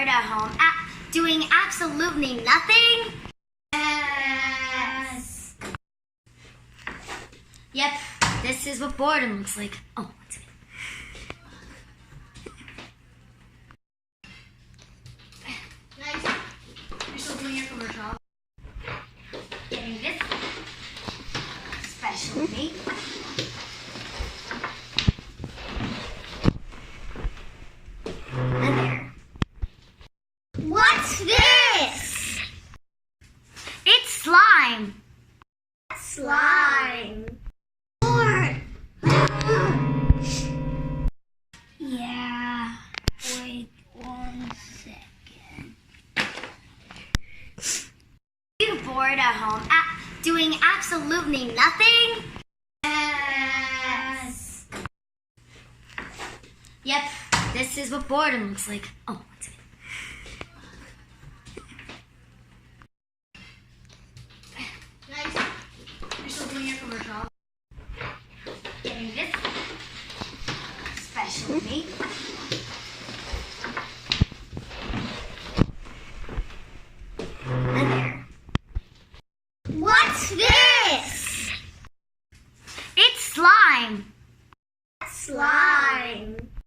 bored at home, doing absolutely nothing? Yes. Yep, this is what boredom looks like. Oh, one second. Nice. You're still doing your commercial? Getting this special meat. And there. What's this? It's slime. Slime. More. Yeah. Wait 1 second. You bored at home, doing absolutely nothing? Yes. Yep, this is what boredom looks like. Oh, one second. Nice. You're still doing your commercial?